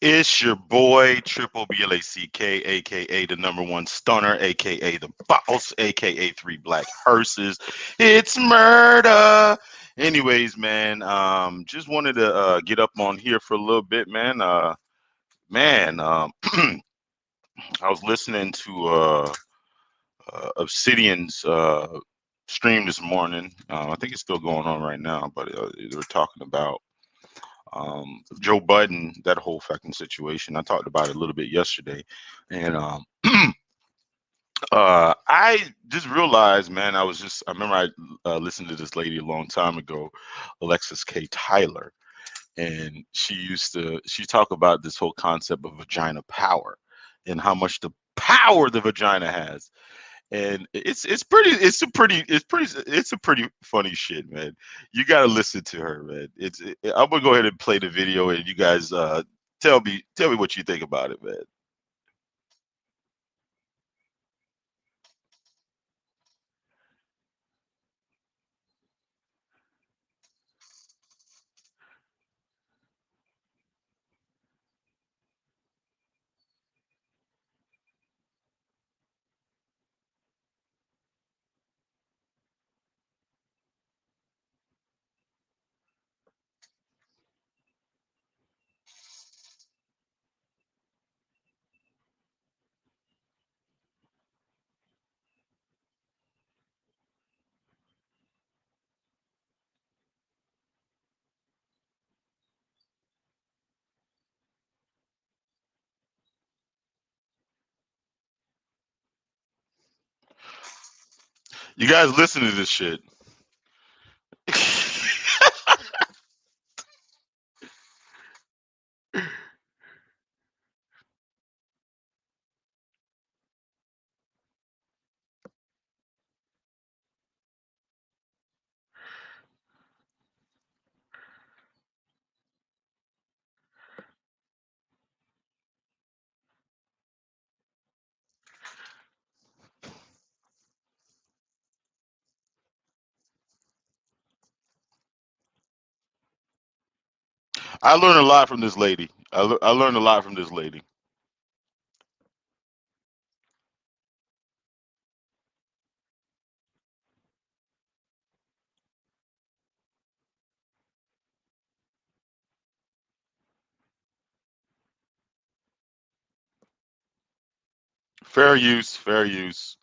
It's your boy Triple BLACK, aka the number one stunner, aka the boss, aka three black hearses. It's murder. Anyways, man, just wanted to get up on here for a little bit, man. Man, I was listening to Obsidian's stream this morning. I think it's still going on right now, but they were talking about Joe Budden, that whole fucking situation. I talked about it a little bit yesterday, and I just realized, man, I remember I listened to this lady a long time ago, Alexis K. Tyler, and she talk about this whole concept of vagina power and how much the power the vagina has. And it's a pretty funny shit, man. You got to listen to her, man. I'm gonna go ahead and play the video, and you guys tell me what you think about it, man. You guys listen to this shit. I learned a lot from this lady. I learned a lot from this lady. Fair use, fair use.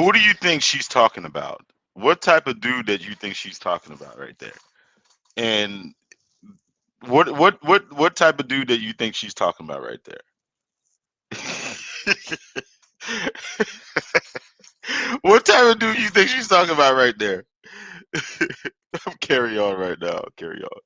Who do you think she's talking about? What type of dude that you think she's talking about right there? And what type of dude that you think she's talking about right there? What type of dude you think she's talking about right there? I'm carry on right now. Carry on.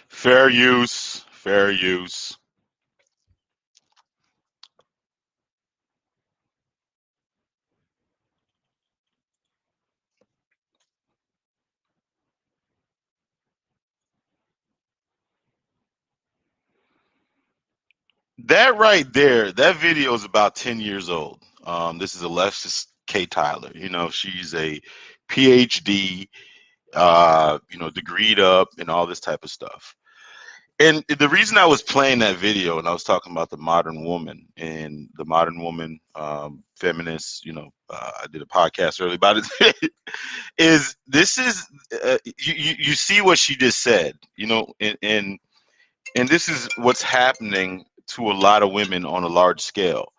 Fair use. Fair use. That right there, that video is about 10 years old. This is Alexis K. Tyler. You know, she's a PhD degreed up and all this type of stuff. And the reason I was playing that video and I was talking about the modern woman and the modern woman, feminists, I did a podcast earlier about it, is this is, you see what she just said, and this is what's happening to a lot of women on a large scale.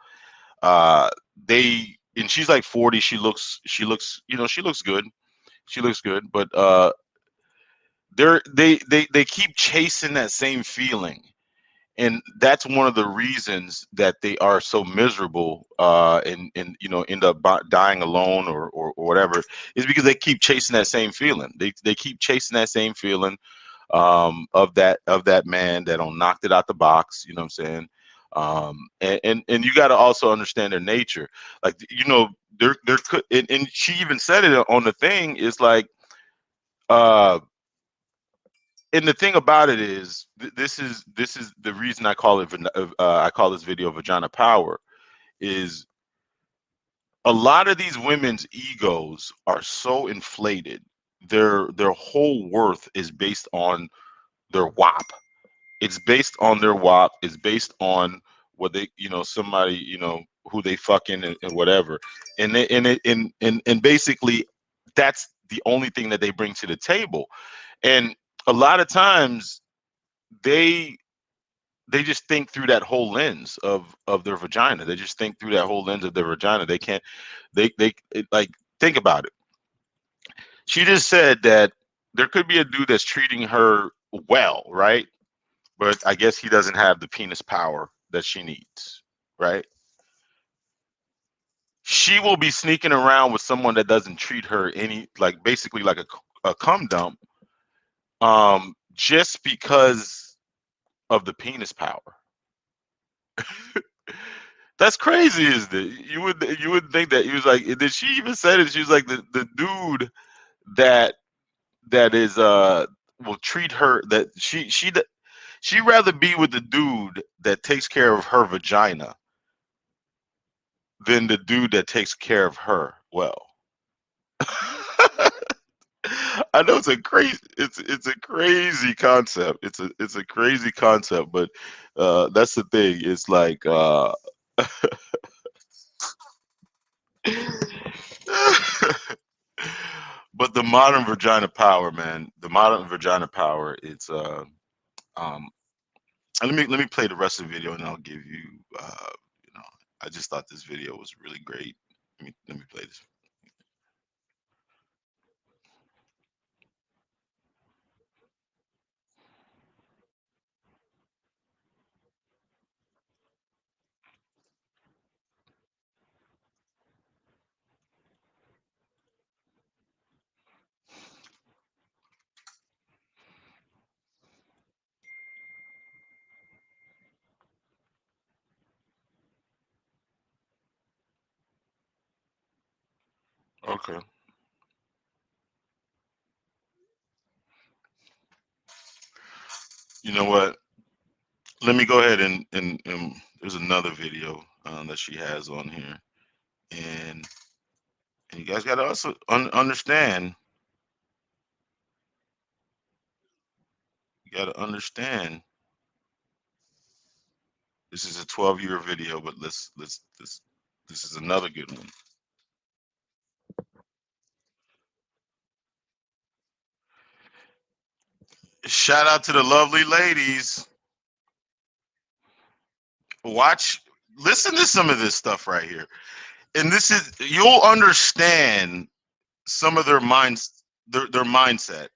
Uh, and she's like 40. She looks good. She looks good, but they keep chasing that same feeling, and that's one of the reasons that they are so miserable, and end up dying alone, or whatever, is because they keep chasing that same feeling. They keep chasing that same feeling, of that man that on knocked it out the box. You know what I'm saying? And you got to also understand their nature. Like, there could, and she even said it on the thing, is like, uh and the thing about it is, this is the reason I call it, I call this video Vagina Power, is a lot of these women's egos are so inflated. Their whole worth is based on their WAP. It's based on their WAP. It's based on what they, somebody, who they fucking, and whatever. And basically, that's the only thing that they bring to the table. And a lot of times, they they just think through that whole lens of their vagina. They just think through that whole lens of their vagina. They can't, like, think about it. She just said that there could be a dude that's treating her well, right? But I guess he doesn't have the penis power that she needs, right? She will be sneaking around with someone that doesn't treat her any, like, basically like a cum dump, just because of the penis power. That's crazy, isn't it? You would think that. He was like, did she even said it? She was like, the dude that is, will treat her, that she rather be with the dude that takes care of her vagina than the dude that takes care of her well. I know it's a crazy concept. It's a crazy concept, but that's the thing. It's like, but the modern vagina power, man. The modern vagina power. It's um. And let me play the rest of the video, and I'll give you. You know, I just thought this video was really great. Let me play this. Okay. You know what? Let me go ahead and there's another video, that she has on here, and you guys got to also understand. You got to understand. This is a 12-year video, but this is another good one. Shout out to the lovely ladies. Watch, listen to some of this stuff right here, and this is, you'll understand some of their mindset.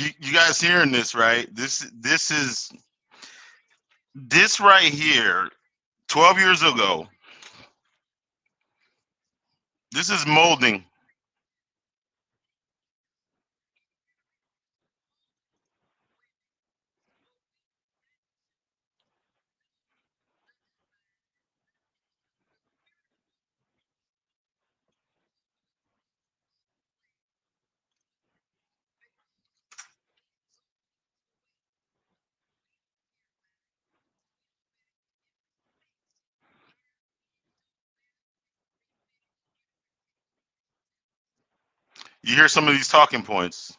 You guys hearing this, right? This right here, 12 years ago. This is molding. You hear some of these talking points.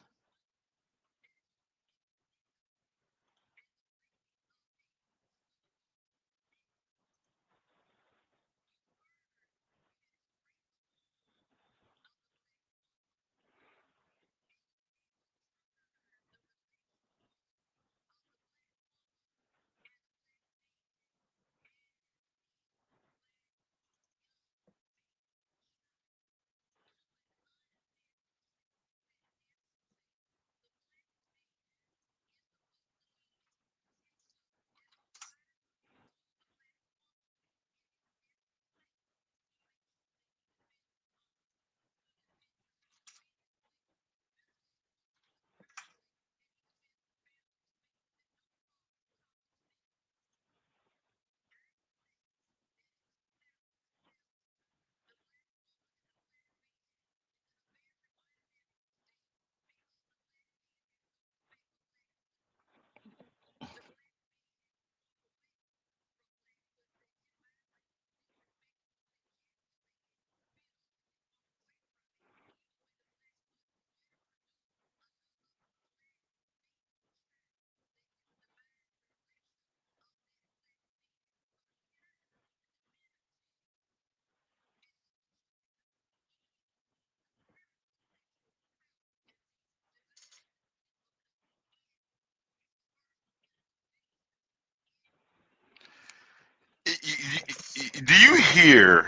Do you hear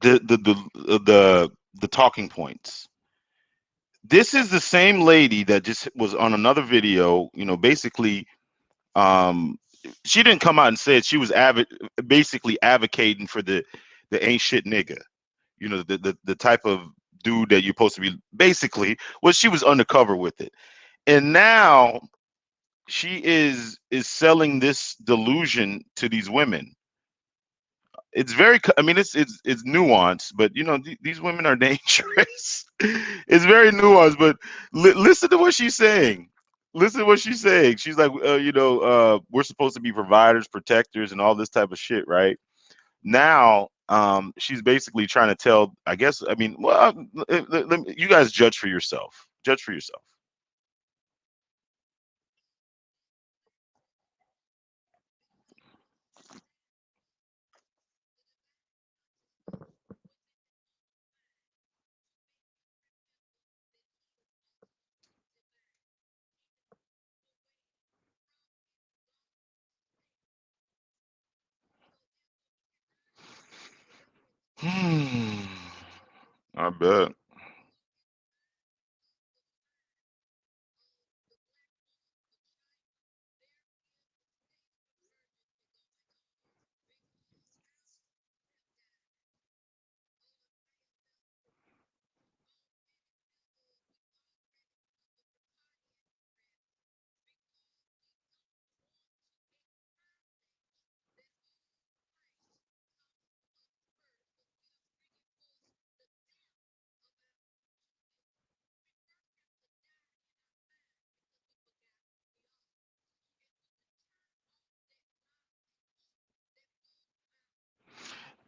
the talking points? This is the same lady that just was on another video. Basically, um, she didn't come out and say it. She was basically advocating for the ain't shit nigga. The type of dude that you're supposed to be. Basically, well, she was undercover with it, and now she is selling this delusion to these women. It's very, I mean, it's nuanced, but these women are dangerous. It's very nuanced, but listen to what she's saying. Listen to what she's saying. She's like, we're supposed to be providers, protectors, and all this type of shit, right? Now, she's basically trying to tell, I guess, I mean, well, you guys judge for yourself. Judge for yourself. Hmm. I bet.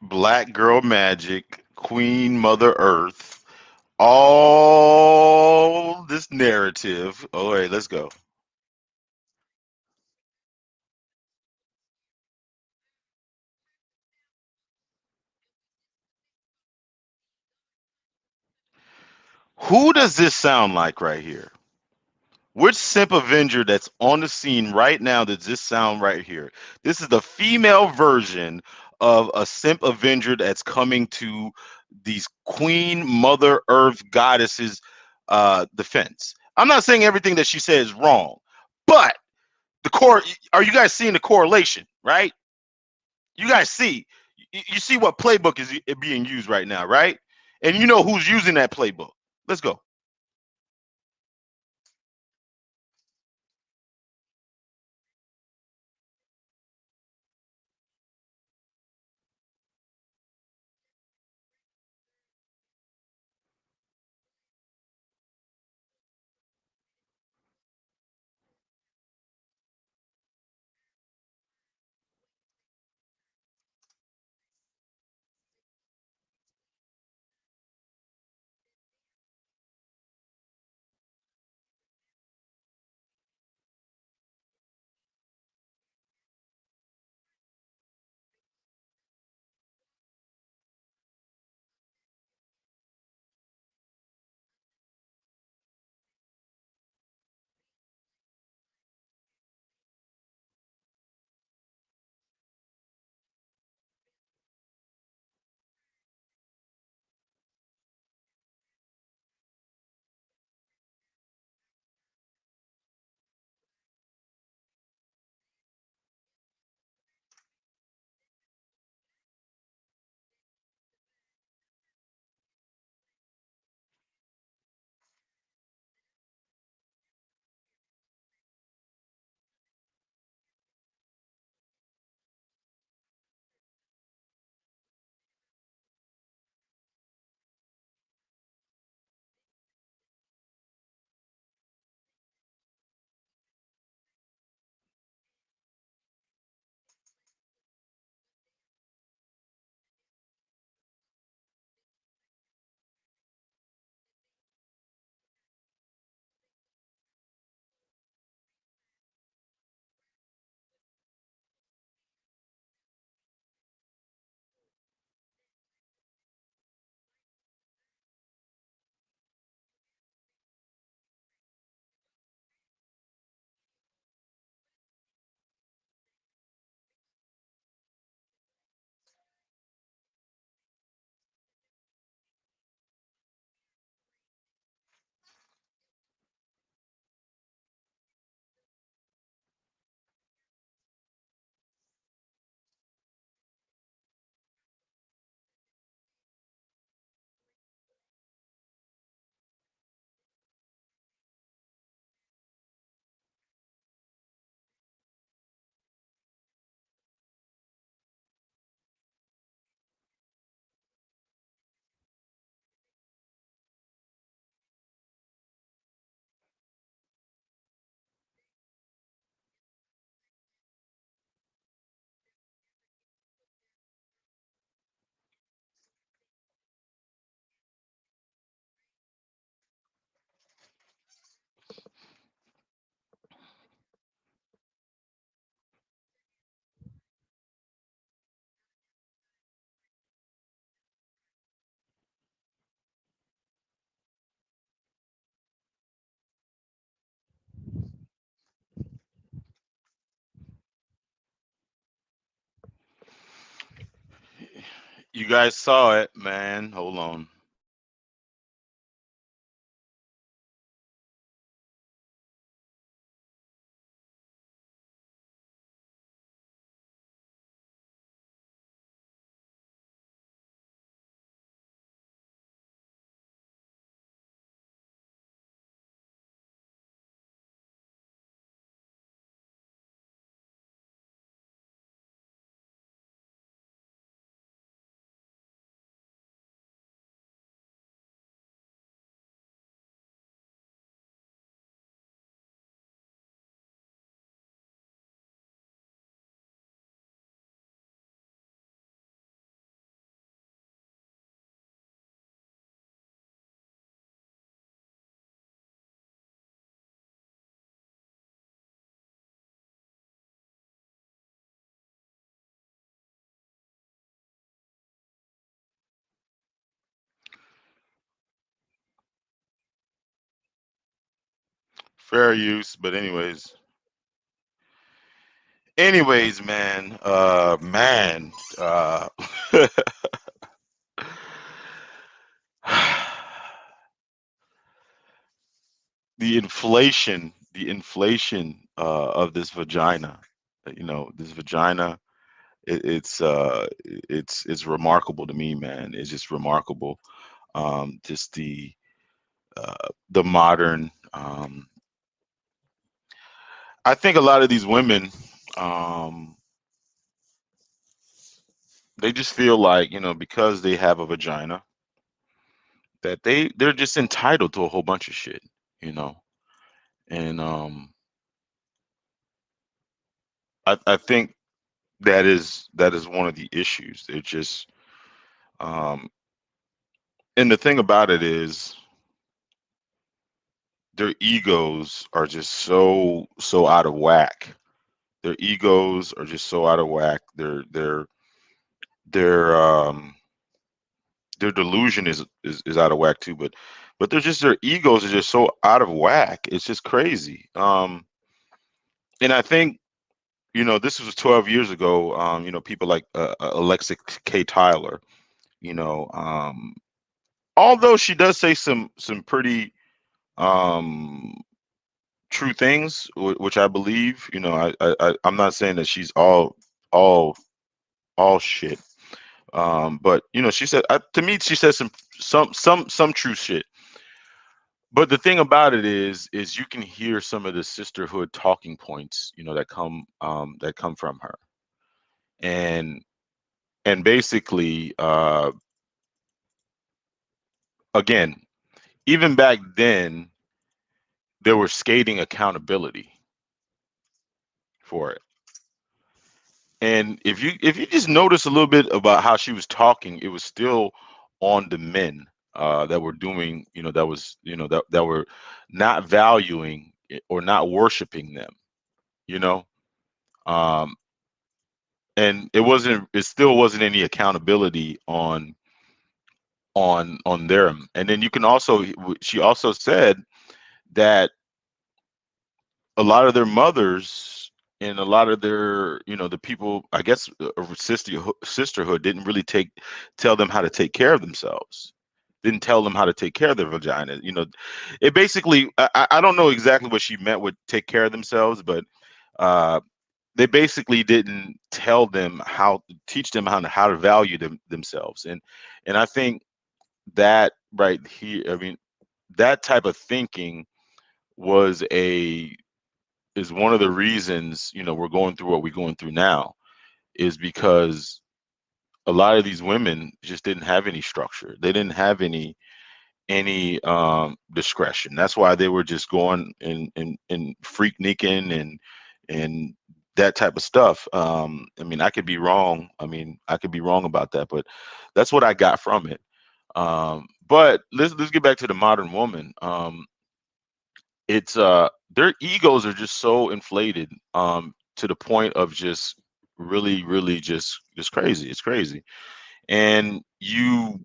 Black Girl Magic, Queen Mother Earth, all this narrative. All right, let's go. Who does this sound like right here? Which simp avenger that's on the scene right now does this sound right here? This is the female version of a simp avenger that's coming to these Queen Mother Earth goddesses. defense. I'm not saying everything that she said is wrong, but the core. Are you guys seeing the correlation? Right? You guys see. You see what playbook is being used right now, right? And you know who's using that playbook. Let's go. You guys saw it, man. Hold on. Fair use, but anyways, man, the inflation of this vagina. This vagina. It's remarkable to me, man. It's just remarkable. Just the modern. I think a lot of these women, um, they just feel like, because they have a vagina, that they're just entitled to a whole bunch of shit, you know. And I think that is one of the issues. They're just um, and the thing about it is their egos are just so out of whack. Their egos are just so out of whack. Their delusion is out of whack too. But they're just their egos are just so out of whack. It's just crazy. And I think this was 12 years ago. People like Alexa K. Tyler. Although she does say some pretty um true things, which I believe. I'm not saying that she's all all shit. But she said, to me, she said some true shit. But the thing about it is you can hear some of the sisterhood talking points, that come from her, and basically, again, even back then, there was skating accountability for it. And if you just notice a little bit about how she was talking, it was still on the men that were doing, that were not valuing or not worshiping them, you know. Um, and it still wasn't any accountability on them. And then you can also, she also said that a lot of their mothers and a lot of their, the people, I guess, of sisterhood didn't really tell them how to take care of themselves. Didn't tell them how to take care of their vagina. It basically, I don't know exactly what she meant with take care of themselves, but uh, they basically didn't teach them how to value themselves. And I think that right here, I mean, that type of thinking was a is one of the reasons we're going through what we're going through now, is because a lot of these women just didn't have any structure. They didn't have any discretion. That's why they were just going and freakniking and that type of stuff. I mean, I could be wrong. I mean, I could be wrong about that, but that's what I got from it. But let's get back to the modern woman. It's their egos are just so inflated, to the point of just really just crazy. It's crazy. And you,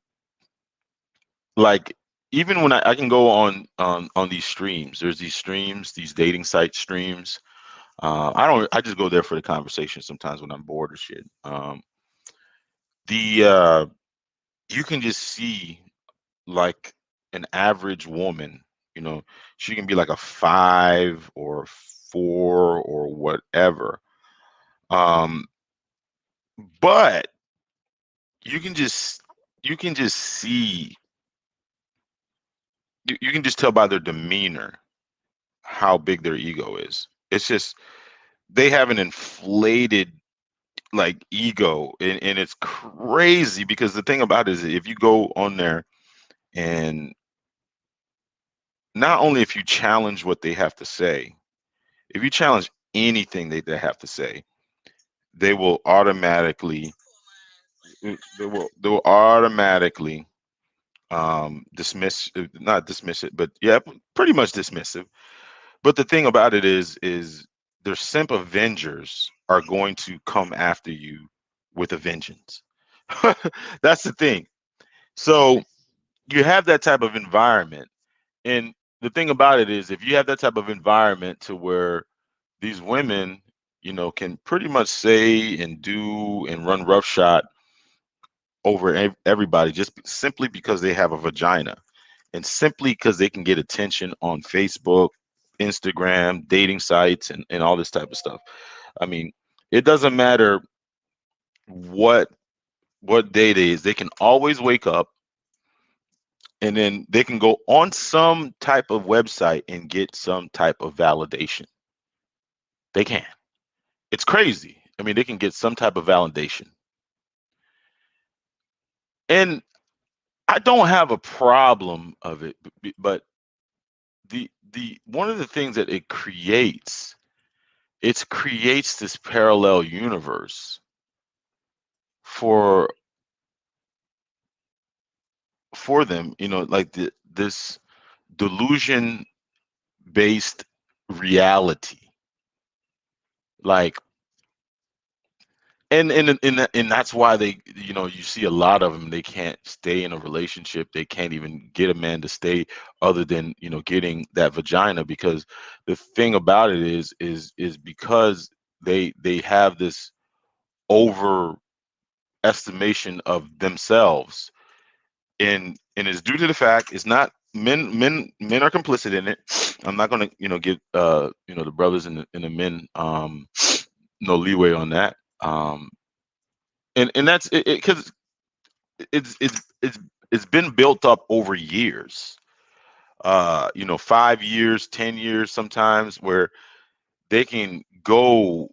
like, even when I can go on these streams, there's these streams, these dating site streams. I just go there for the conversation sometimes when I'm bored or shit. The You can just see, like, an average woman, you know, she can be like a 5 or 4 or whatever. Um, but you can just you can just see you can just tell by their demeanor how big their ego is. It's just they have an inflated, like, ego, and it's crazy because the thing about it is, if you go on there, and not only if you challenge what they have to say, if you challenge anything they have to say, they will automatically they will automatically dismiss, not dismiss it, but yeah, pretty much dismissive. But the thing about it is their simp avengers are going to come after you with a vengeance. That's the thing. So you have that type of environment, and the thing about it is, if you have that type of environment to where these women, can pretty much say and do and run roughshod over everybody, just simply because they have a vagina, and simply because they can get attention on Facebook, Instagram, dating sites, and all this type of stuff. I mean, it doesn't matter what day it is. They can always wake up and then they can go on some type of website and get some type of validation. They can. It's crazy. I mean, they can get some type of validation. And I don't have a problem of it, but the one of the things that it creates this parallel universe for them, like this delusion based reality. Like, and that's why you see a lot of them, they can't stay in a relationship, they can't even get a man to stay other than getting that vagina, because the thing about it is because they have this overestimation of themselves, and it's due to the fact it's not men are complicit in it. I'm not going to give the brothers and the men no leeway on that. And that's it, because it's been built up over years, 5 years, 10 years sometimes, where they can go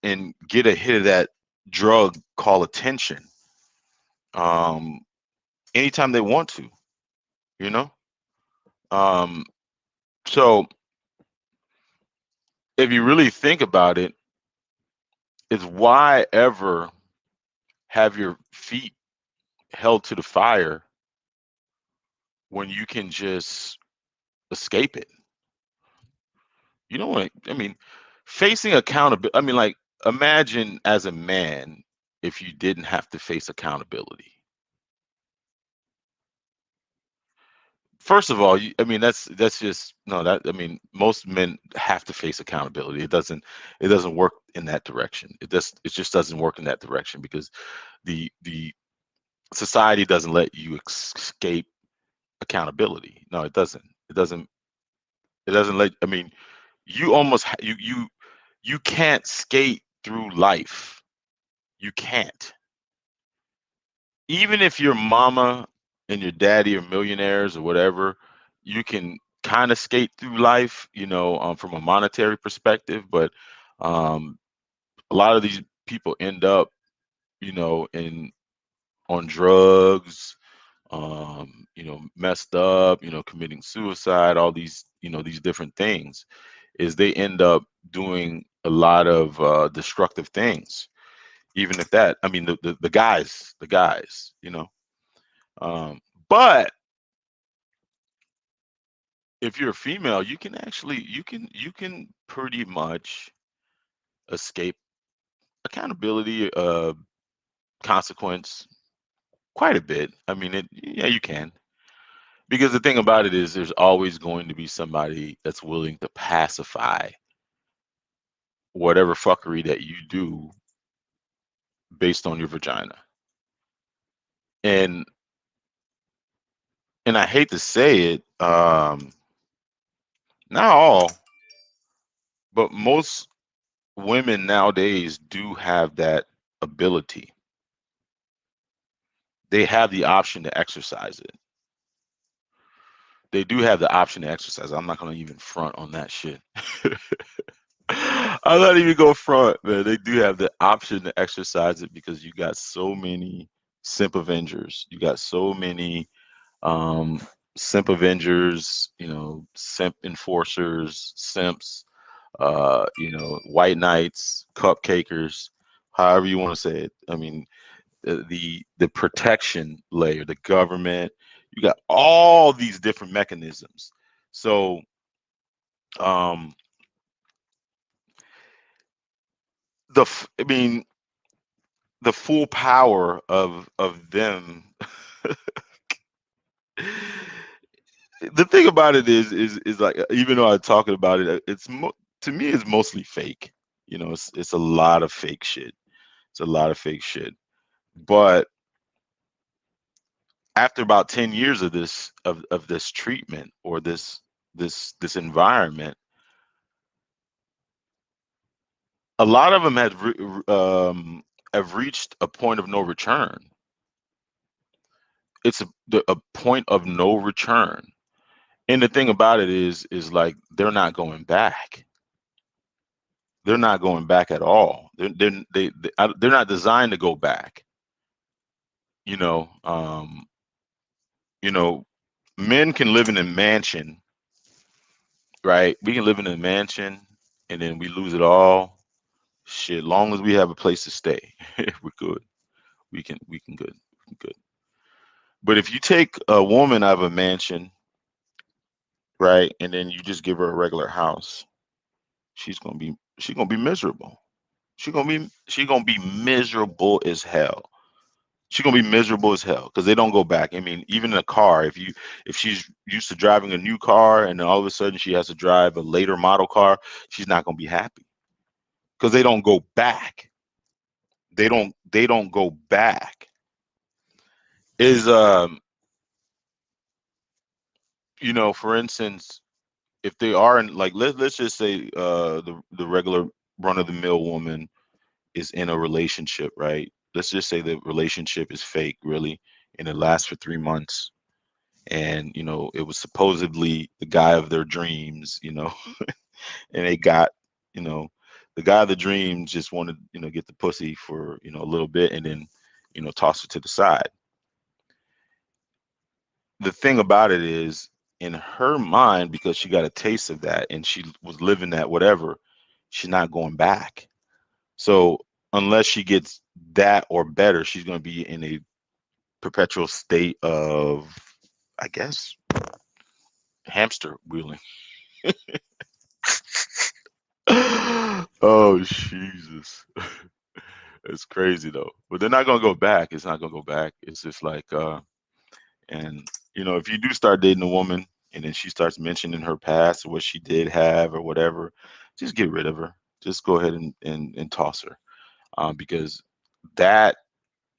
and get a hit of that drug called attention, um anytime they want to, you know um so if you really think about it, is why ever have your feet held to the fire when you can just escape it? You know what I mean? Facing accountability. I mean, like, imagine as a man if you didn't have to face accountability. First of all, I mean, that's just no. That I mean, most men have to face accountability. It doesn't work in that direction. It just doesn't work in that direction, because the society doesn't let you escape accountability. No, it doesn't. It doesn't let. I mean, you almost you can't skate through life. You can't. Even if your mama and your daddy are millionaires or whatever, you can kind of skate through life, from a monetary perspective. But um, a lot of these people end up, in on drugs, messed up, committing suicide, all these different things, is they end up doing a lot of destructive things. Even if that, I mean, the guys. Um, but if you're a female, you can pretty much escape accountability, consequence, quite a bit. I mean, yeah, you can. Because the thing about it is there's always going to be somebody that's willing to pacify whatever fuckery that you do based on your vagina. And I hate to say it, not all, but most women nowadays do have that ability. They have the option to exercise it. They do have the option to exercise. I'm not gonna even front on that shit. I'm not even gonna front, man. They do have the option to exercise it, because you got so many simp avengers. You got so many um simp avengers, simp enforcers, simps, white knights, cupcakers, however you want to say it. I mean, the protection layer, the government. You got all these different mechanisms. So, um, I mean, the full power of them. The thing about it is like, even though I'm talking about it, to me it's mostly fake. It's a lot of fake shit. It's a lot of fake shit. But after about 10 years of this treatment, or this environment, A lot of them have reached a point of no return. It's a point of no return. And the thing about it is like they're not going back. They're not going back at all. They're not designed to go back. You know, you know, men can live in a mansion, right? We can live in a mansion and then we lose it all. Shit, long as we have a place to stay, we're good. We can good. We can good. But if you take a woman out of a mansion, right, and then you just give her a regular house, she's gonna be miserable. She gonna be miserable as hell. She's gonna be miserable as hell because they don't go back. I mean, even in a car, if she's used to driving a new car and then all of a sudden she has to drive a later model car, she's not gonna be happy because they don't go back. They don't go back. Is for instance, if they are in like let's just say the regular run of the mill woman is in a relationship, right? Let's just say the relationship is fake, really, and it lasts for 3 months. And, it was supposedly the guy of their dreams, and they got, you know, the guy of the dreams just wanted, get the pussy for, a little bit and then, toss it to the side. The thing about it is, in her mind, because she got a taste of that and she was living that whatever, she's not going back. So unless she gets that or better, she's going to be in a perpetual state of, I guess, hamster wheeling. Oh Jesus. It's crazy though. But they're not gonna go back. It's not gonna go back. It's just like and if you do start dating a woman and then she starts mentioning her past or what she did have or whatever, just get rid of her. Just go ahead and toss her. Because that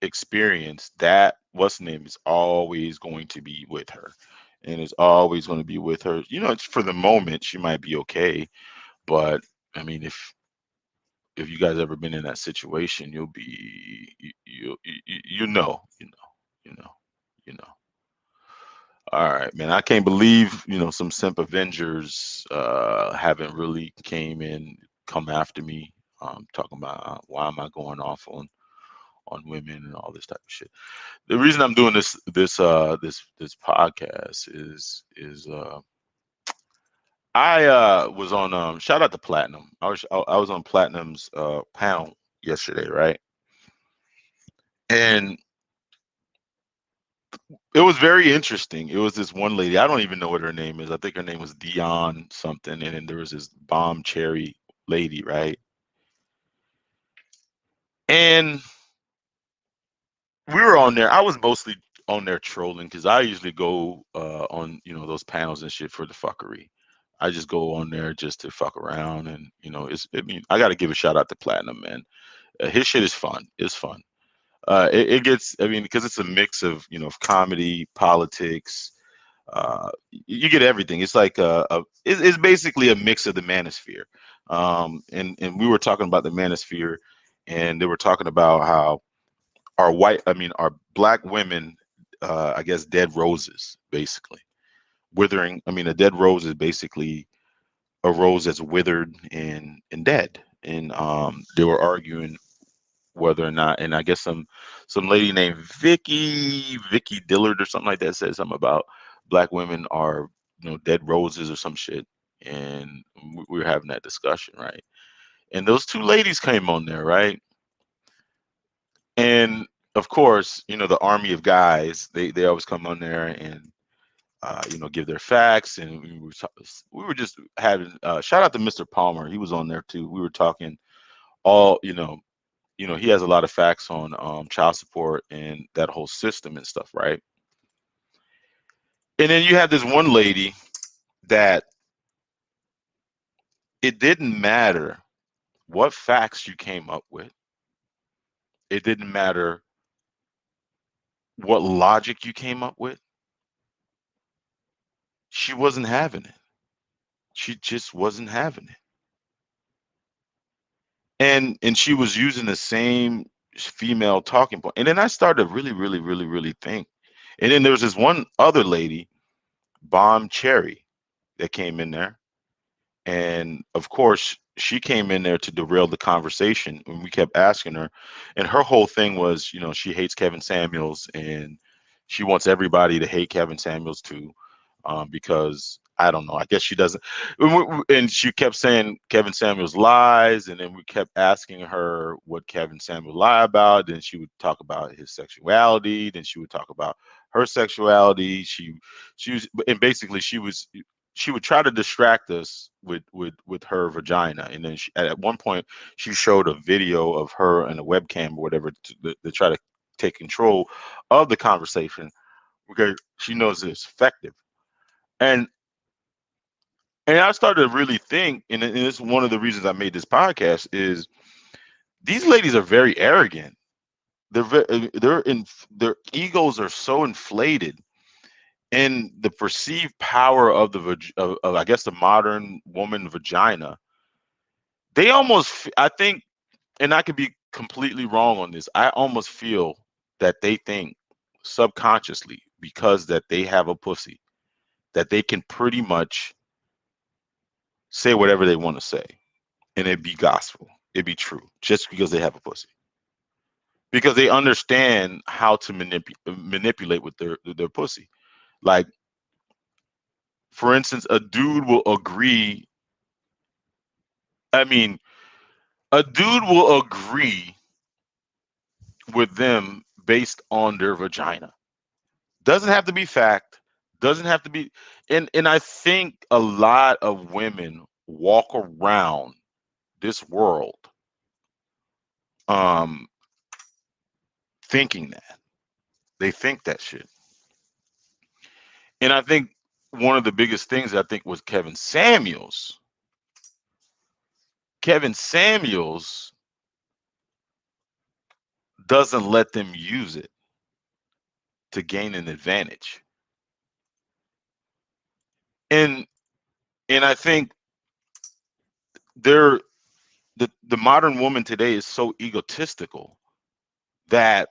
experience, that what's the name is always going to be with her. And it's always going to be with her. It's for the moment she might be okay. But I mean if you guys ever been in that situation, you'll be you know, you know. All right, man. I can't believe some simp avengers haven't really came in, come after me, talking about why am I going off on women and all this type of shit. The reason I'm doing this podcast is I was on shout out to Platinum. I was on Platinum's panel yesterday, right? And it was very interesting. It was this one lady. I don't even know what her name is. I think her name was Dion something. And then there was this bomb cherry lady, right? And we were on there. I was mostly on there trolling because I usually go on those panels and shit for the fuckery. I just go on there just to fuck around, and I mean, I got to give a shout out to Platinum, man. His shit is fun. It's fun. It gets, I mean, because it's a mix of comedy, politics. You get everything. It's like it's basically a mix of the manosphere. And we were talking about the manosphere, and they were talking about how our black women, I guess, dead roses, basically withering. I mean, a dead rose is basically a rose that's withered and dead. And they were arguing whether or not, and I guess some lady named Vicky Dillard or something like that said something about black women are dead roses or some shit, and we were having that discussion, right? And those two ladies came on there, right? And of course, the army of guys, they always come on there and give their facts, and we were just having shout out to Mr. Palmer. He was on there too. We were talking all he has a lot of facts on child support and that whole system and stuff, right? And then you have this one lady that it didn't matter what facts you came up with. It didn't matter what logic you came up with. She wasn't having it. She just wasn't having it. and she was using the same female talking point. And then I started to really think. And then there was this one other lady, Bomb Cherry, that came in there. And of course, she came in there to derail the conversation when we kept asking her. And her whole thing was, she hates Kevin Samuels and she wants everybody to hate Kevin Samuels too, because I don't know. I guess she doesn't. And she kept saying Kevin Samuels lies. And then we kept asking her what Kevin Samuels lie about. Then she would talk about his sexuality. Then she would talk about her sexuality. She was, and basically she would try to distract us with her vagina, and then at one point she showed a video of her and a webcam or whatever to try to take control of the conversation because she knows it's effective. And I started to really think, and it's one of the reasons I made this podcast is these ladies are very arrogant. Their egos are so inflated, and the perceived power of of, I guess, the modern woman vagina. They almost, I think, and I could be completely wrong on this. I almost feel that they think subconsciously because that they have a pussy that they can pretty much say whatever they want to say and it'd be gospel. It'd be true just because they have a pussy. Because they understand how to manipulate with their pussy. Like, for instance, a dude will agree. I mean, a dude will agree with them based on their vagina. Doesn't have to be fact. Doesn't have to be. And I think a lot of women walk around this world um thinking that. They think that shit. And I think one of the biggest things I think was Kevin Samuels doesn't let them use it to gain an advantage. And I think they're the modern woman today is so egotistical that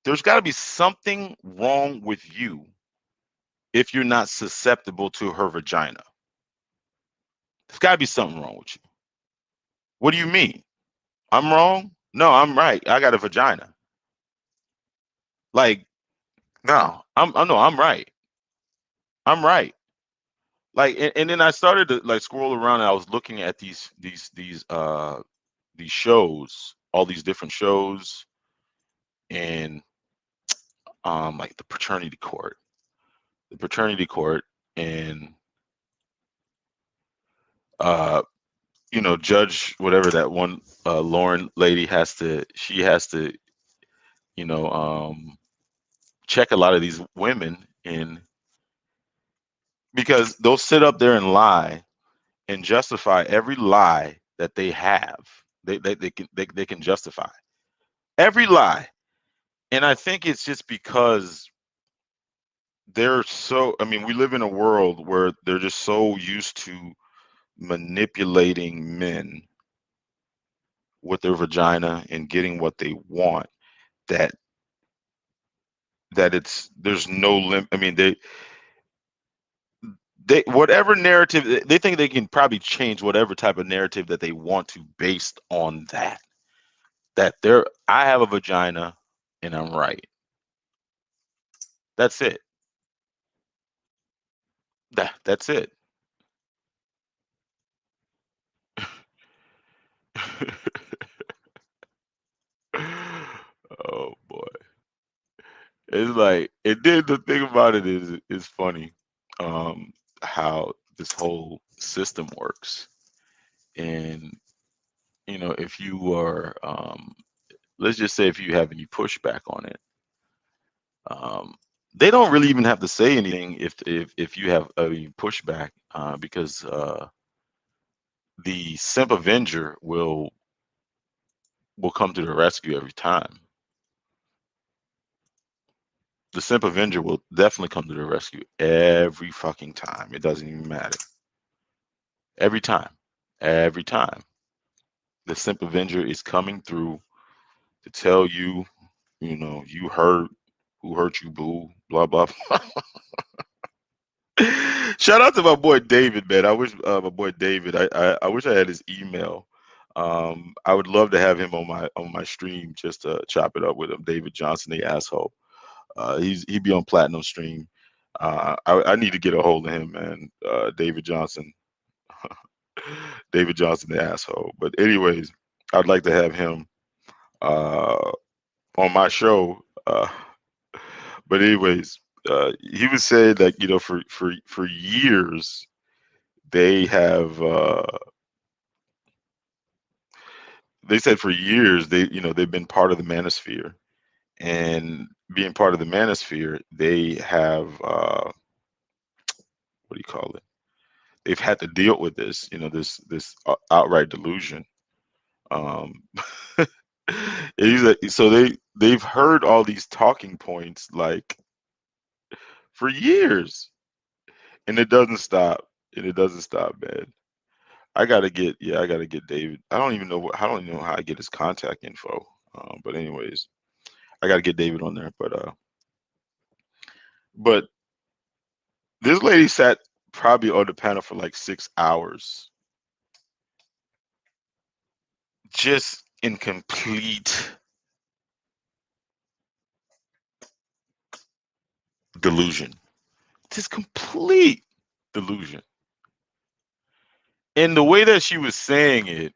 there's got to be something wrong with you if you're not susceptible to her vagina. There's got to be something wrong with you. What do you mean? I'm wrong? No, I'm right. I got a vagina. Like, no, no, I'm right. I'm right. Like, and then I started to like scroll around and I was looking at these shows, all these different shows, and like the paternity court, and uh judge whatever that one Lauren lady she has to you know check a lot of these women in because they'll sit up there and lie and justify every lie that they have. They can justify every lie. And I think it's just because they're so, I mean, we live in a world where they're just so used to manipulating men with their vagina and getting what they want that it's there's no limit. I mean, they whatever narrative they think they can probably change whatever type of narrative that they want to based on that they're I have a vagina and I'm right. That's it. That's it. Oh boy. It's like it did the thing about it is funny. Um how this whole system works. And if you are let's just say if you have any pushback on it, um they don't really even have to say anything if you have any pushback because the simp avenger will come to the rescue every time. The simp avenger will definitely come to the rescue every fucking time. It doesn't even matter. Every time. Every time. The simp avenger is coming through to tell you, you hurt, who hurt you, boo, blah blah. Shout out to my boy David, man. I wish my boy David. I wish I had his email. I would love to have him on my stream just to chop it up with him. David Johnson, the asshole. He'd be on Platinum Stream. I need to get a hold of him, man. David Johnson, David Johnson, the asshole. But anyways, I'd like to have him uh, on my show. But anyways, he was saying that for years they have they said for years they've been part of the manosphere, and being part of the manosphere they have what do you call it, they've had to deal with this, this outright delusion. um so they've heard all these talking points like for years, and it doesn't stop, man. I gotta get David. I don't even know how I get his contact info. But anyways, I gotta get David on there. But this lady sat probably on the panel for like 6 hours, just in complete delusion. Just complete delusion. And the way that she was saying it,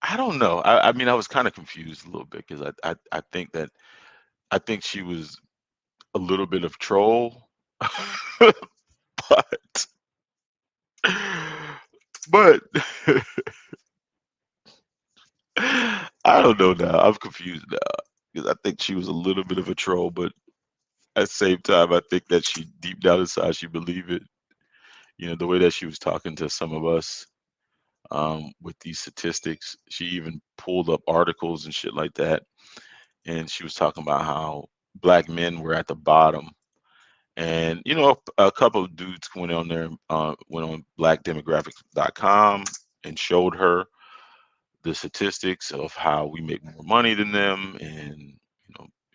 I don't know. I mean, I was kind of confused a little bit because I think she was a little bit of troll, but but I don't know now. I'm confused now because I think she was a little bit of a troll, but at the same time, I think that she deep down inside she believed it. The way that she was talking to some of us with these statistics, she even pulled up articles and shit like that, and she was talking about how black men were at the bottom. And a couple of dudes went on there, went on blackdemographics.com and showed her the statistics of how we make more money than them, and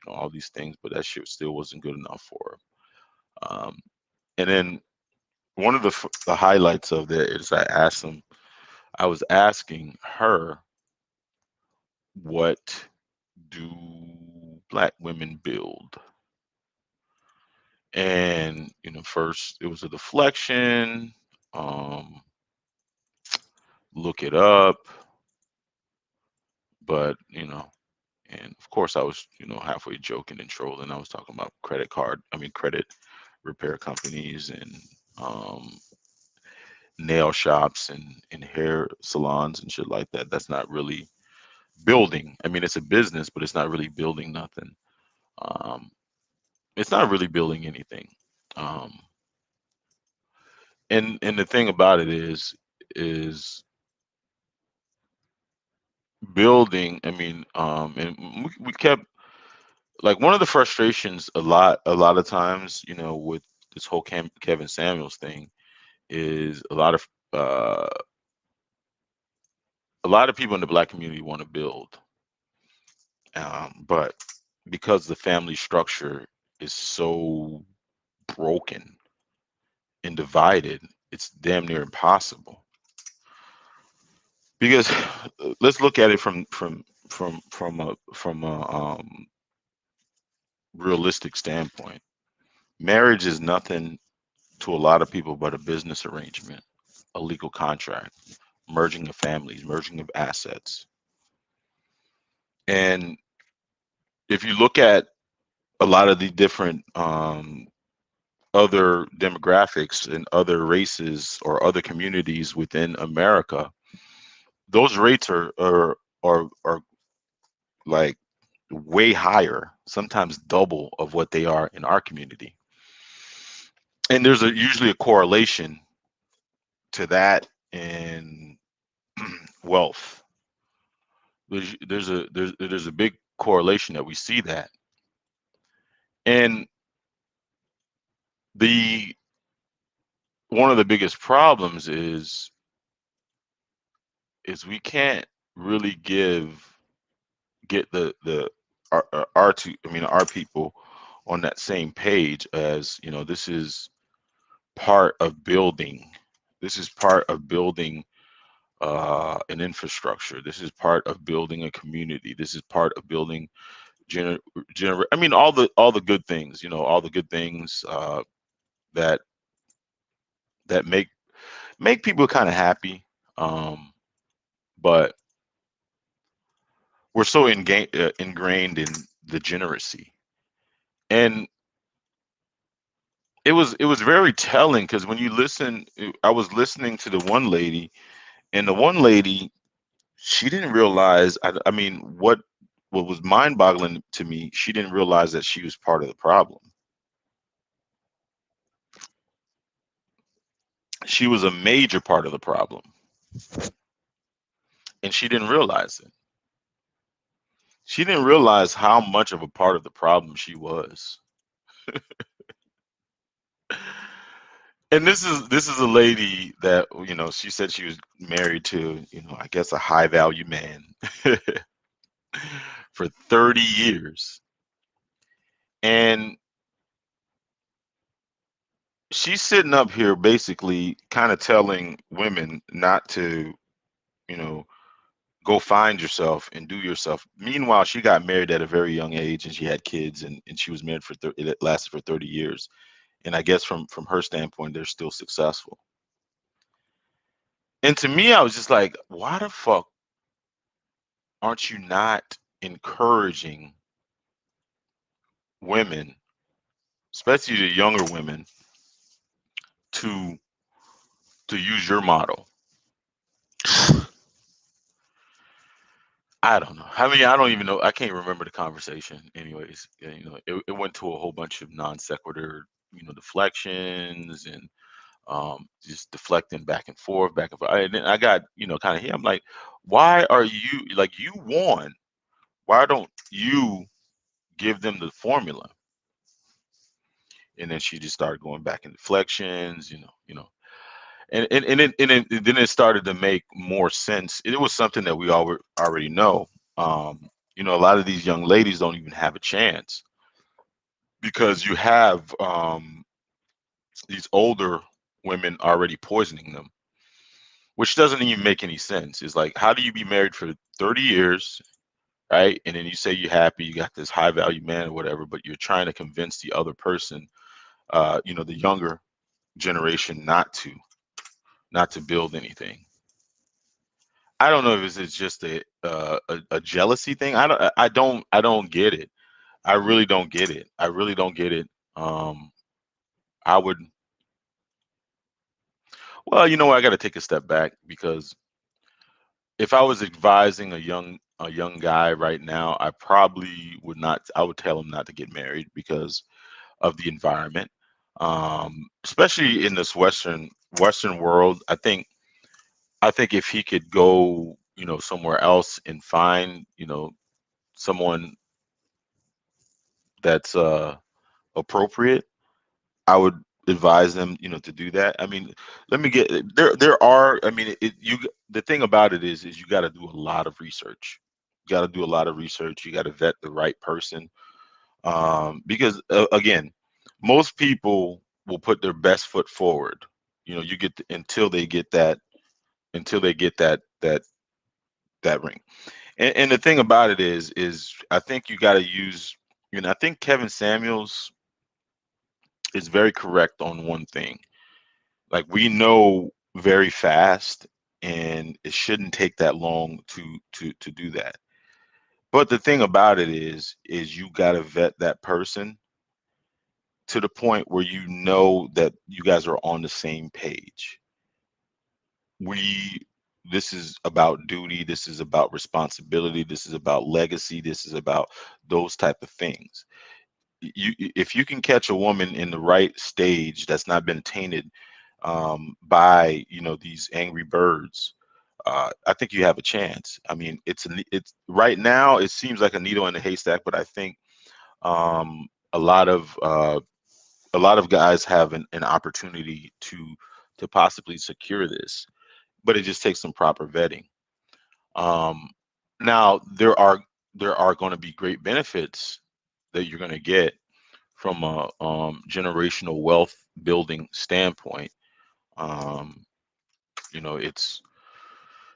all these things, but that shit still wasn't good enough for her. And then one of the highlights of that is I was asking her, what do black women build? And first it was a deflection, um, look it up, but and of course I was halfway joking and trolling. I was talking about credit repair companies and um, nail shops and hair salons and shit like that. That's not really building. I mean, it's a business, but it's not really building nothing. Um, it's not really building anything. Um, and the thing about it is building. I mean, and we kept like one of the frustrations a lot of times, with this whole Kevin Samuels thing is uh, a lot of people in the black community want to build, but because the family structure is so broken and divided, it's damn near impossible. Because let's look at it from a realistic standpoint. Marriage is nothing to a lot of people but a business arrangement, a legal contract, merging of families, merging of assets. And if you look at a lot of the different other demographics and other races or other communities within America, those rates are like way higher, sometimes double of what they are in our community. And there's usually a correlation to that and wealth. There's a big correlation that we see that. And the one of the biggest problems is is we can't really get the our two I mean our people on that same page as this is part of building. This is part of building an infrastructure. This is part of building a community. This is part of building gener I mean all the good things, all the good things that that make people kind of happy. Um, but we're so ingrained in degeneracy, and it was very telling because when you listen, I was listening to the one lady, and the one lady, she didn't realize. I mean, what was mind-boggling to me, she didn't realize that she was part of the problem. She was a major part of the problem, and she didn't realize it. She didn't realize how much of a part of the problem she was. And this is a lady that she said she was married to I guess a high value man for 30 years, and she's sitting up here basically kind of telling women not to you know go find yourself and do yourself. Meanwhile, she got married at a very young age and she had kids, and she was married for it lasted for 30 years, and I guess from her standpoint they're still successful. And to me, I was just like, why the fuck aren't you not encouraging women, especially the younger women, to use your model? I don't know. I mean, I don't even know. I can't remember the conversation. Anyways, yeah, it went to a whole bunch of non sequitur, deflections and just deflecting back and forth, back and forth. And then I got, kind of here. I'm like, why are you like you won? Why don't you give them the formula? And then she just started going back in deflections, and then it started to make more sense. It was something that we all already know. A lot of these young ladies don't even have a chance because you have these older women already poisoning them, which doesn't even make any sense. It's like, how do you be married for 30 years, right? And then you say you're happy, you got this high value man or whatever, but you're trying to convince the other person, the younger generation, not to build anything. I don't know if it's just a jealousy thing. I don't get it. I really don't get it. I really don't get it. Um, I would well, you know what? I got to take a step back because if I was advising a young guy right now, I probably would not. I would tell him not to get married because of the environment, especially in this Western world. I think if he could go, somewhere else and find, someone that's appropriate, I would advise them, to do that. I mean, let me get there are I mean the thing about it is you got to do a lot of research. You got to do a lot of research. You got to vet the right person, because again, most people will put their best foot forward. You get until they get that ring. And the thing about it is I think you got to use, I think Kevin Samuels is very correct on one thing. Like, we know very fast, and it shouldn't take that long to do that. But the thing about it is you got to vet that person to the point where you know that you guys are on the same page. We This is about duty, this is about responsibility, this is about legacy, this is about those type of things. If you can catch a woman in the right stage that's not been tainted by these angry birds, I think you have a chance. I mean, it's right now it seems like a needle in a haystack, but I think um, a lot of guys have an opportunity to possibly secure this, but it just takes some proper vetting. Um, now there are going to be great benefits that you're going to get from a generational wealth building standpoint. Um, it's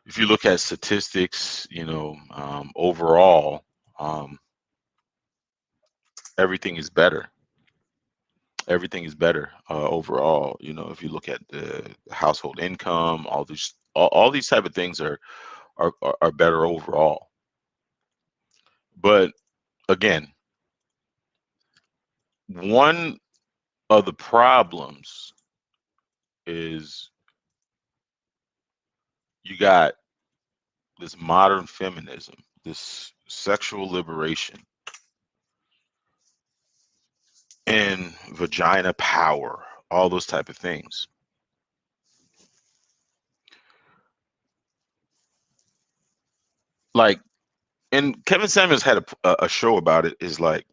if you look at statistics, overall, um, everything is better. Everything is better overall. If you look at the household income, all these type of things are better overall. But again, one of the problems is you got this modern feminism, this sexual liberation, and vagina power, all those type of things. Like, and Kevin Samuels had a show about it. Is like,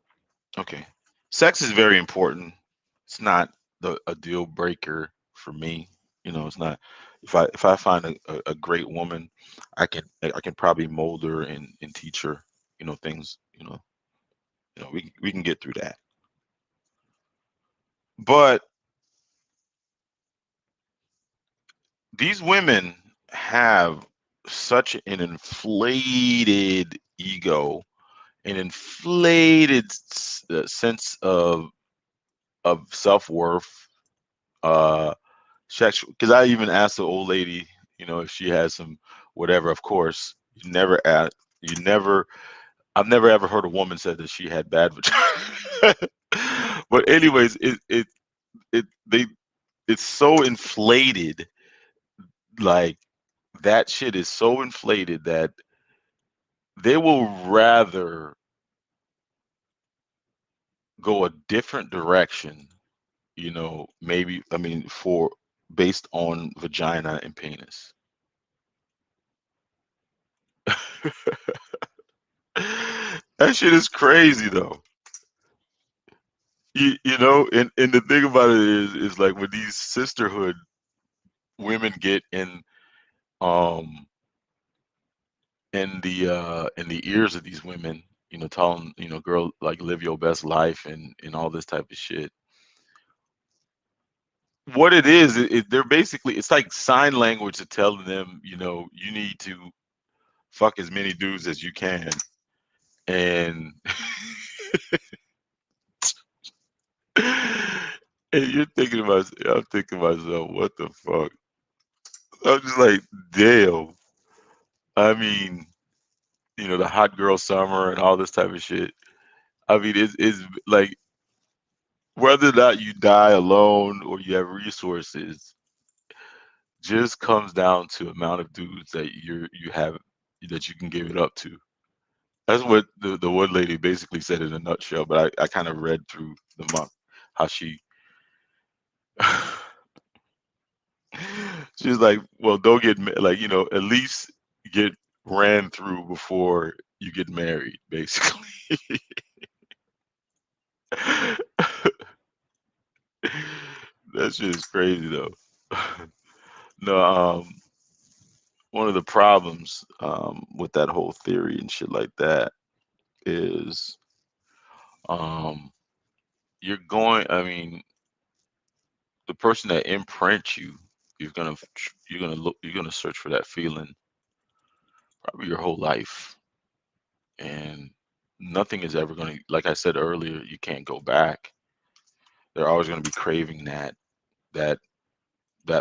okay, sex is very important. It's not a deal breaker for me. It's not. If I find a great woman, I can probably mold her and teach her, things. We can get through that. But these women have such an inflated ego, an inflated sense of self-worth, uh sexual. Because I even asked the old lady, if she has some whatever. Of course, you never I've never ever heard a woman said that she had bad vagina. But anyways, it they it's so inflated. Like, that shit is so inflated that they will rather go a different direction, maybe, I mean, for based on vagina and penis. That shit is crazy though. And the thing about it is like when these sisterhood women get um in the ears of these women, telling, girl, like, live your best life and all this type of shit. What it is, they're basically, it's like sign language to telling them, you need to fuck as many dudes as you can. And and I'm thinking to myself, what the fuck? I'm just like, damn. I mean, the hot girl summer and all this type of shit. I mean, it's like, whether or not you die alone or you have resources, just comes down to amount of dudes that you have, that you can give it up to. That's what the one lady basically said in a nutshell. But I kind of read through the month how she she's like, well, don't get like, at least get ran through before you get married, basically. That shit is crazy though. No, one of the problems with that whole theory and shit like that is, um you're going I mean, the person that imprints you, you're gonna search for that feeling probably your whole life. And nothing is ever gonna, like I said earlier, you can't go back. They're always gonna be craving that that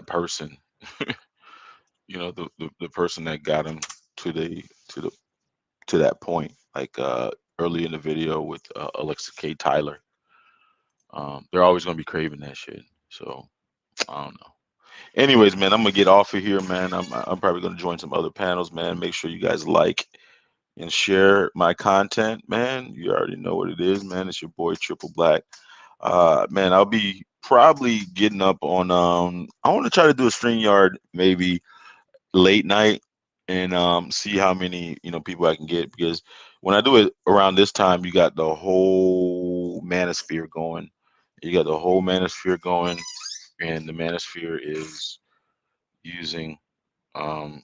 person. The person that got them to the to that point, like early in the video with Alexa K Tyler. They're always gonna be craving that shit. So I don't know. Anyways, man, I'm gonna get off of here, man. I'm probably gonna join some other panels, man. Make sure you guys like and share my content, man. You already know what it is, man. It's your boy Triple Black. Man, I'll be probably getting up on I want to try to do a StreamYard maybe late night, and see how many, people I can get, because when I do it around this time, you got the whole manosphere going. You got the whole manosphere going, and the manosphere is using um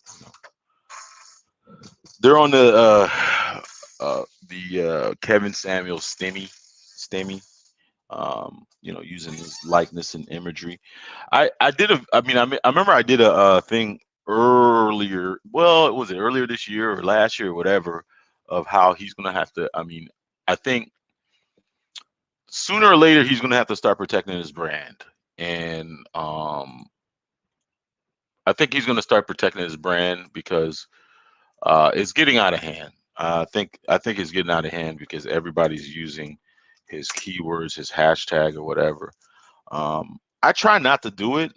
They're on the Kevin Samuel Stimmy. Using his likeness and imagery. I did a. I remember I did a thing earlier. Well, was it earlier this year or last year or whatever? Of how he's gonna have to. I think sooner or later he's gonna have to start protecting his brand, and I think he's gonna start protecting his brand because it's getting out of hand. I think it's getting out of hand because everybody's using his keywords, his hashtag, or whatever. I try not to do it.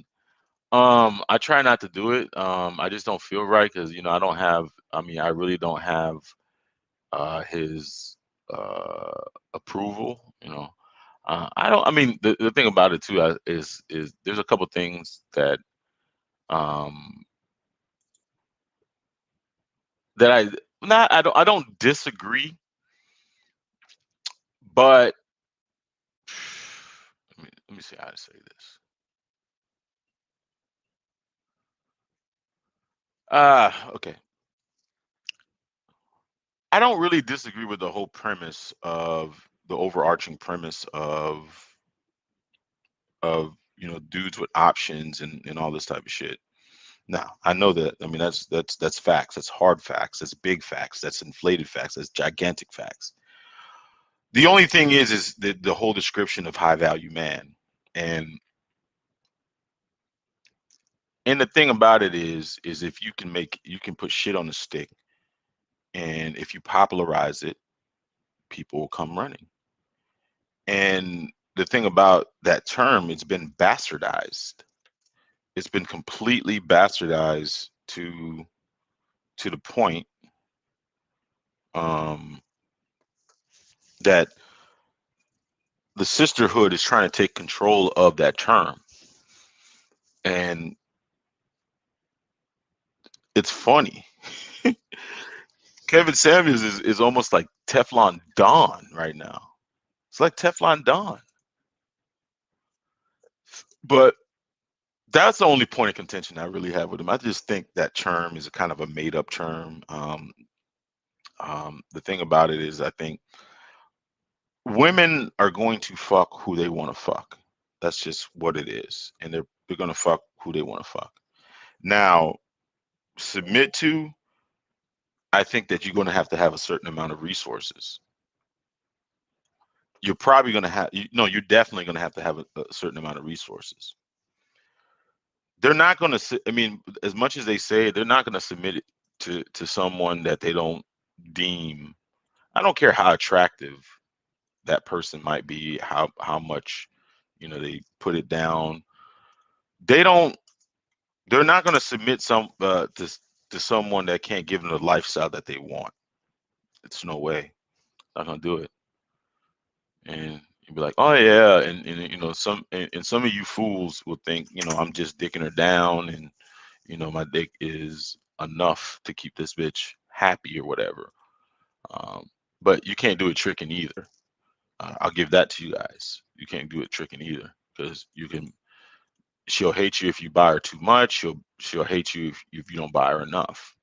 I try not to do it. I just don't feel right because I don't have. I really don't have his approval. I don't. The thing about it too is there's a couple things um, that I don't disagree, but let me see how to say this. Okay. I don't really disagree with the whole premise of the overarching premise of dudes with options and all this type of shit. Now, I know that. That's facts. That's hard facts. That's big facts. That's inflated facts. That's gigantic facts. The only thing is the whole description of high value man, and and the thing about it is if you can put shit on a stick, and if you popularize it, people will come running. And the thing about that term, it's been bastardized. It's been completely bastardized to the point um, that the sisterhood is trying to take control of that term. And it's funny. Kevin Samuels is almost like Teflon Don right now. It's like Teflon Don. But that's the only point of contention I really have with him. I just think that term is a kind of a made up term. The thing about it is, I think women are going to fuck who they want to fuck. That's just what it is, and they're going to fuck who they want to fuck. Now, submit to. I think that you're going to have a certain amount of resources. You're probably going to have, no, you're definitely going to have a certain amount of resources. They're not going to. As much as they say, they're not going to submit it to someone that they don't deem. I don't care how attractive that person might be, how much they put it down. They don't. They're not going to submit to someone that can't give them the lifestyle that they want. It's no way. Not going to do it. And you'd be like, oh yeah, and and some of you fools will think I'm just dicking her down, and my dick is enough to keep this bitch happy or whatever. Um, but you can't do it tricking either. I'll give that to you guys. You can't do it tricking either because you can. She'll hate you if you buy her too much. She'll hate you if you don't buy her enough.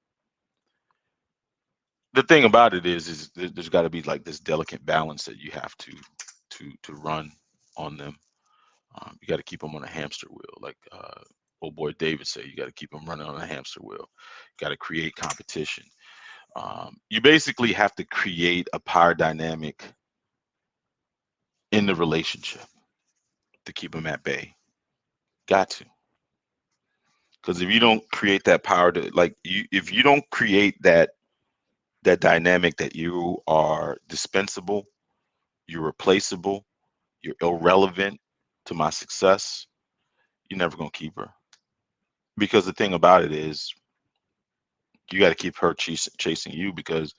The thing about it is there's got to be like this delicate balance that you have to run on them. You got to keep them on a hamster wheel, like old boy David said. You got to keep them running on a hamster wheel. You got to create competition. You basically have to create a power dynamic in the relationship to keep them at bay. Got to, because if you don't create that power to if you don't create that dynamic that you are dispensable, you're replaceable, you're irrelevant to my success, you're never gonna keep her. Because the thing about it is, you got to keep her chasing you because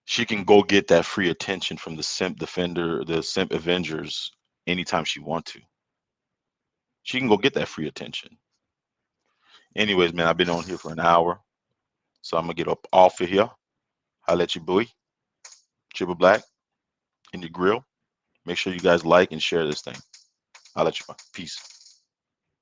she can go get that free attention from the simp defender, the simp avengers, anytime she want to. She can go get that free attention. Anyways, man, I've been on here for an hour, so I'm gonna get up off of here. I'll let you boy, triple black in the grill. Make sure you guys like and share this thing. I'll let you. Peace.